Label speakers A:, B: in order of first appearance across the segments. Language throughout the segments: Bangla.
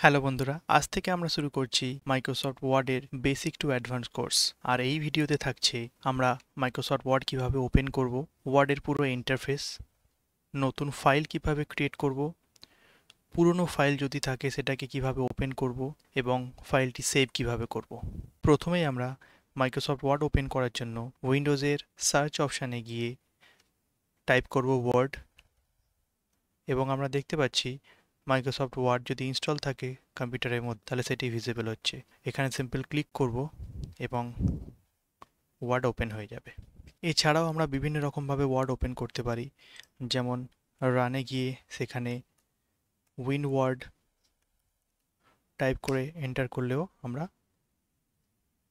A: হ্যালো বন্ধুরা, আজ থেকে আমরা শুরু করছি মাইক্রোসফট ওয়ার্ডের বেসিক টু অ্যাডভান্স কোর্স। আর এই ভিডিওতে থাকছে আমরা মাইক্রোসফট ওয়ার্ড কিভাবে ওপেন করব, ওয়ার্ডের পুরো ইন্টারফেস, নতুন ফাইল কিভাবে ক্রিয়েট করব, পুরনো ফাইল যদি থাকে সেটাকে কিভাবে ওপেন করব এবং ফাইলটি সেভ কিভাবে করব। প্রথমেই আমরা মাইক্রোসফট ওয়ার্ড ওপেন করার জন্য উইন্ডোজের সার্চ অপশানে গিয়ে টাইপ করব ওয়ার্ড এবং আমরা দেখতে পাচ্ছি মাইক্রোসফট ওয়ার্ড যদি ইনস্টল থাকে কম্পিউটারের মধ্যে তাহলে সেটি ভিজিবল হচ্ছে। এখানে সিম্পল ক্লিক করব এবং ওয়ার্ড ওপেন হয়ে যাবে। এছাড়াও আমরা বিভিন্ন রকমভাবে ওয়ার্ড ওপেন করতে পারি, যেমন রানে গিয়ে সেখানে উইন ওয়ার্ড টাইপ করে এন্টার করলেও আমরা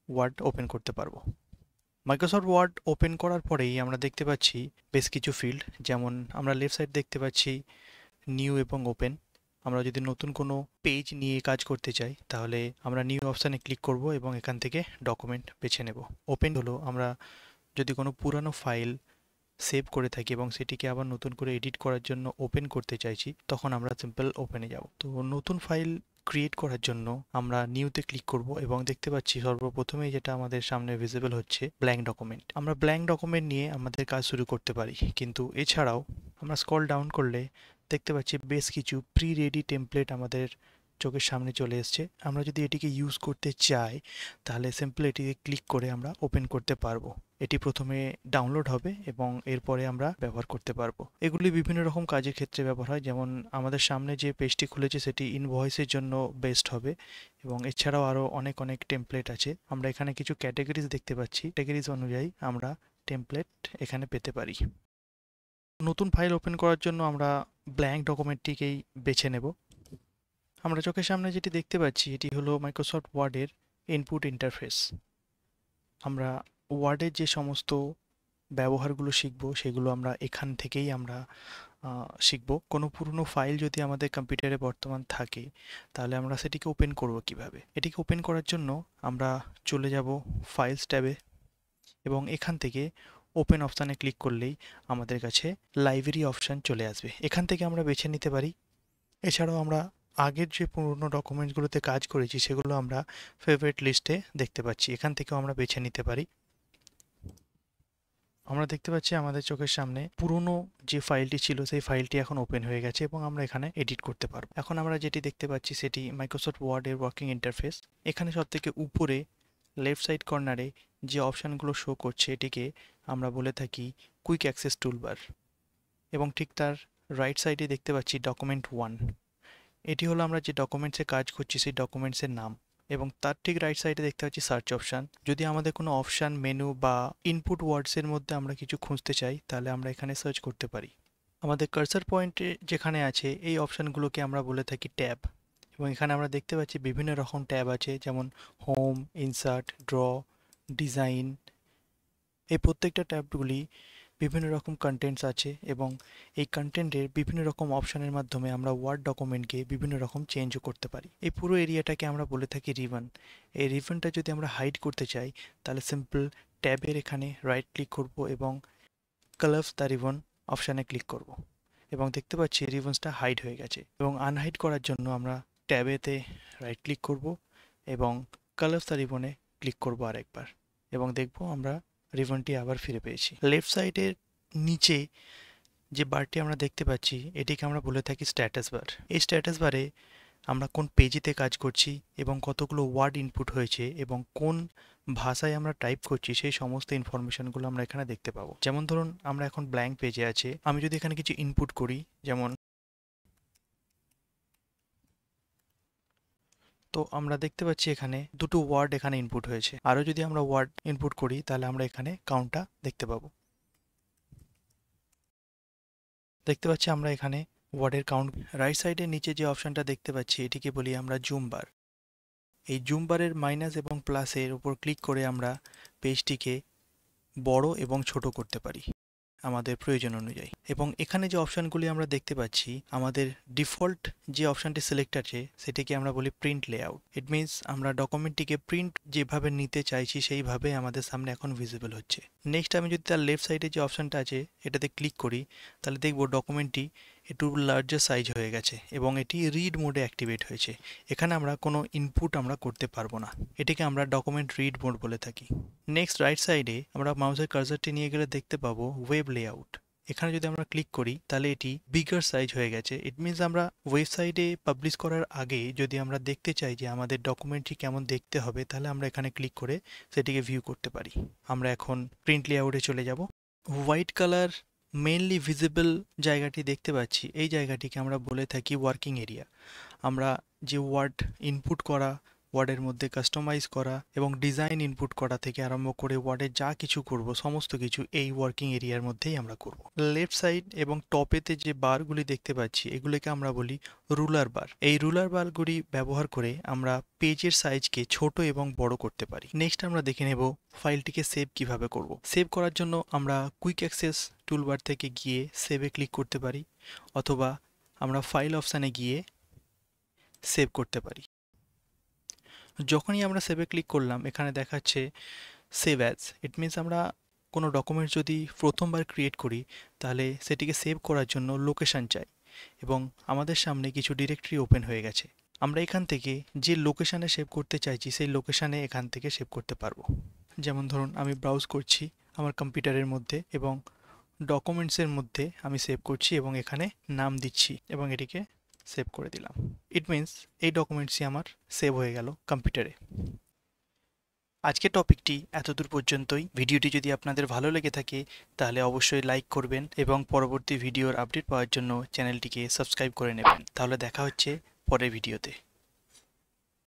A: ওয়ার্ড ওপেন করতে পারবো। মাইক্রোসফট ওয়ার্ড ওপেন করার পরেই আমরা দেখতে পাচ্ছি বেশ কিছু ফিল্ড, যেমন আমরা লেফট সাইড দেখতে পাচ্ছি নিউ এবং ওপেন। আমরা যদি নতুন কোনো পেজ নিয়ে কাজ করতে চাই তাহলে আমরা নিউ অপশানে ক্লিক করব এবং এখান থেকে ডকুমেন্ট বেছে নেব। ওপেন হলো আমরা যদি কোনো পুরানো ফাইল সেভ করে থাকি এবং সেটিকে আবার নতুন করে এডিট করার জন্য ওপেন করতে চাইছি, তখন আমরা সিম্পল ওপেনে যাব। তো নতুন ফাইল ক্রিয়েট করার জন্য আমরা নিউতে ক্লিক করব এবং দেখতে পাচ্ছি সর্বপ্রথমেই যেটা আমাদের সামনে ভিজিবল হচ্ছে ব্ল্যাঙ্ক ডকুমেন্ট। আমরা ব্ল্যাঙ্ক ডকুমেন্ট নিয়ে আমাদের কাজ শুরু করতে পারি, কিন্তু এছাড়াও আমরা স্ক্রল ডাউন করলে দেখতে পাচ্ছি বেশ কিছু প্রি রেডি টেমপ্লেট আমাদের চোখের সামনে চলে এসছে। আমরা যদি এটিকে ইউজ করতে চাই তাহলে সিম্পল এটিকে ক্লিক করে আমরা ওপেন করতে পারবো। এটি প্রথমে ডাউনলোড হবে এবং এরপরে আমরা ব্যবহার করতে পারবো। এগুলি বিভিন্ন রকম কাজের ক্ষেত্রে ব্যবহার হয়, যেমন আমাদের সামনে যে পেজটি খুলেছে সেটি ইনভয়েসের জন্য বেস্ট হবে এবং এছাড়াও আরও অনেক অনেক টেমপ্লেট আছে। আমরা এখানে কিছু ক্যাটাগরিজ দেখতে পাচ্ছি, ক্যাটাগরিজ অনুযায়ী আমরা টেমপ্লেট এখানে পেতে পারি। নতুন ফাইল ওপেন করার জন্য আমরা ব্ল্যাঙ্ক ডকুমেন্টটিকেই বেছে নেব। আমরা চোখের সামনে যেটি দেখতে পাচ্ছি এটি হলো মাইক্রোসফট ওয়ার্ডের ইনপুট ইন্টারফেস। আমরা ওয়ার্ডের যে সমস্ত ব্যবহারগুলো শিখব সেগুলো আমরা এখান থেকেই আমরা শিখব। কোনো পুরনো ফাইল যদি আমাদের কম্পিউটারে বর্তমান থাকে তাহলে আমরা সেটিকে ওপেন করব কিভাবে। এটিকে ওপেন করার জন্য আমরা চলে যাব ফাইলস ট্যাবে এবং এখান থেকে ওপেন অপশানে ক্লিক করলেই আমাদের কাছে লাইব্রেরি অপশান চলে আসবে। এখান থেকে আমরা বেছে নিতে পারি। এছাড়াও আমরা আগের যে পুরনো ডকুমেন্টসগুলোতে কাজ করেছি সেগুলো আমরা ফেভারিট লিস্টে দেখতে পাচ্ছি, এখান থেকেও আমরা বেছে নিতে পারি। আমরা দেখতে পাচ্ছি আমাদের চোখের সামনে পুরনো যে ফাইলটি ছিল সেই ফাইলটি এখন ওপেন হয়ে গেছে এবং আমরা এখানে এডিট করতে পারবো। এখন আমরা যেটি দেখতে পাচ্ছি সেটি মাইক্রোসফট ওয়ার্ডের ওয়ার্কিং ইন্টারফেস। এখানে সবথেকে উপরে লেফট সাইড কর্নারে যে অপশানগুলো শো করছে এটিকে আমরা বলে থাকি কুইক অ্যাক্সেস টুলবার এবং ঠিক তার রাইট সাইডে দেখতে পাচ্ছি ডকুমেন্ট 1। এটি হলো আমরা যে ডকুমেন্টসে কাজ করছি সেই ডকুমেন্টসের নাম এবং তার ঠিক রাইট সাইডে দেখতে পাচ্ছি সার্চ অপশান। যদি আমাদের কোনো অপশান মেনু বা ইনপুট ওয়ার্ডসের মধ্যে আমরা কিছু খুঁজতে চাই তাহলে আমরা এখানে সার্চ করতে পারি। আমাদের কার্সার পয়েন্টে যেখানে আছে এই অপশানগুলোকে আমরা বলে থাকি ট্যাব এবং এখানে আমরা দেখতে পাচ্ছি বিভিন্ন রকম ট্যাব আছে, যেমন হোম, ইনসার্ট, ড্র, ডিজাইন। এই প্রত্যেকটা ট্যাবগুলি বিভিন্ন রকম কন্টেন্টস আছে এবং এই কন্টেন্টের বিভিন্ন রকম অপশানের মাধ্যমে আমরা ওয়ার্ড ডকুমেন্টকে বিভিন্ন রকম চেঞ্জও করতে পারি। এই পুরো এরিয়াটাকে আমরা বলে থাকি রিবন। এই রিবনটা যদি আমরা হাইড করতে চাই তাহলে সিম্পল ট্যাবের এখানে রাইট ক্লিক করব এবং কালার্স দ্য রিবন অপশানে ক্লিক করব এবং দেখতে পাচ্ছি রিবনসটা হাইড হয়ে গেছে। এবং আনহাইড করার জন্য আমরা ট্যাবেতে রাইট ক্লিক করব এবং কালার্স দ্য রিবনে ক্লিক করব আরেকবার এবং দেখব আমরা রিবনটি আবার ফিরে পেয়েছি। লেফট সাইডের নিচে যে বারটি আমরা দেখতে পাচ্ছি এটিকে আমরা বলে থাকি স্ট্যাটাস বার। এই স্ট্যাটাস বারে আমরা কোন পেজেতে কাজ করছি এবং কতগুলো ওয়ার্ড ইনপুট হয়েছে এবং কোন ভাষায় আমরা টাইপ করছি সেই সমস্ত ইনফরমেশনগুলো আমরা এখানে দেখতে পাবো। যেমন ধরুন আমরা এখন ব্ল্যাঙ্ক পেজে আছে, আমি যদি এখানে কিছু ইনপুট করি, যেমন তো আমরা দেখতে পাচ্ছি এখানে দুটো ওয়ার্ড এখানে ইনপুট হয়েছে। আরও যদি আমরা ওয়ার্ড ইনপুট করি তাহলে আমরা এখানে কাউন্টটা দেখতে পাবো। দেখতে পাচ্ছি আমরা এখানে ওয়ার্ডের কাউন্ট। রাইট সাইডের নিচে যে অপশানটা দেখতে পাচ্ছি এটিকে বলি আমরা জুম বার। এই জুম বারের মাইনাস এবং প্লাসের উপর ক্লিক করে আমরা পেজটিকে বড় এবং ছোট করতে পারি আমাদের প্রয়োজন অনুযায়ী। এবং এখানে যে অপশানগুলি আমরা দেখতে পাচ্ছি আমাদের ডিফল্ট যে অপশানটি সিলেক্ট আছে সেটিকে আমরা বলি প্রিন্ট লেআউট। ইট মিনস আমরা ডকুমেন্টটিকে প্রিন্ট যেভাবে নিতে চাইছি সেইভাবে আমাদের সামনে এখন ভিজিবল হচ্ছে। নেক্সট আমি যদি তার লেফট সাইডে যে অপশানটা আছে এটাতে ক্লিক করি তাহলে দেখব ডকুমেন্টটি একটু লার্জার সাইজ হয়ে গেছে এবং এটি রিড মোডে অ্যাক্টিভেট হয়েছে। এখানে আমরা কোনো ইনপুট আমরা করতে পারবো না, এটিকে আমরা ডকুমেন্ট রিড মোড বলে থাকি। নেক্সট রাইট সাইডে আমরা মাউসের কার্সারটি নিয়ে গেলে দেখতে পাবো ওয়েব লেআউট। এখানে যদি আমরা ক্লিক করি তাহলে এটি বিগার সাইজ হয়ে গেছে। ইট মিনস আমরা ওয়েবসাইটে পাবলিশ করার আগে যদি আমরা দেখতে চাই যে আমাদের ডকুমেন্টটি কেমন দেখতে হবে, তাহলে আমরা এখানে ক্লিক করে সেটিকে ভিউ করতে পারি। আমরা এখন প্রিন্ট লেআউটে চলে যাব। হোয়াইট কালার মেইনলি ভিজিবল জায়গাটি দেখতে পাচ্ছি, এই জায়গাটিকে আমরা বলে থাকি ওয়ার্কিং এরিয়া। আমরা যে ওয়ার্ড ইনপুট করা, ওয়ার্ডের মধ্যে কাস্টমাইজ করা এবং ডিজাইন ইনপুট করা থেকে আরম্ভ করে ওয়ার্ডে যা কিছু করব সমস্ত কিছু এই ওয়ার্কিং এরিয়ার মধ্যেই আমরা করব। লেফট সাইড এবং টপেতে যে বারগুলি দেখতে পাচ্ছি এগুলিকে আমরা বলি রুলার বার। এই রুলার বারগুলি ব্যবহার করে আমরা পেজের সাইজকে ছোট এবং বড় করতে পারি। নেক্সট আমরা দেখে নেব ফাইলটিকে সেভ কিভাবে করব। সেভ করার জন্য আমরা কুইক অ্যাক্সেস টুলবার থেকে গিয়ে সেভে ক্লিক করতে পারি, অথবা আমরা ফাইল অপশানে গিয়ে সেভ করতে পারি। যখনই আমরা সেভে ক্লিক করলাম এখানে দেখাচ্ছে সেভ অ্যাজ। ইট মিনস আমরা কোনো ডকুমেন্ট যদি প্রথমবার ক্রিয়েট করি তাহলে সেটিকে সেভ করার জন্য লোকেশান চাই, এবং আমাদের সামনে কিছু ডিরেক্টরি ওপেন হয়ে গেছে। আমরা এখান থেকে যে লোকেশানে সেভ করতে চাইছি সেই লোকেশানে এখান থেকে সেভ করতে পারবো। যেমন ধরুন আমি ব্রাউজ করছি আমার কম্পিউটারের মধ্যে এবং ডকুমেন্টসের মধ্যে আমি সেভ করছি এবং এখানে নাম দিচ্ছি এবং এটিকে সেভ করে দিলাম। ইট মিনস এই ডকুমেন্টসই আমার সেভ হয়ে গেল কম্পিউটারে। আজকের টপিকটি এতদূর পর্যন্তই। ভিডিওটি যদি আপনাদের ভালো লেগে থাকে তাহলে অবশ্যই লাইক করবেন এবং পরবর্তী ভিডিওর আপডেট পাওয়ার জন্য চ্যানেলটিকে সাবস্ক্রাইব করে নেবেন। তাহলে দেখা হচ্ছে পরের ভিডিওতে।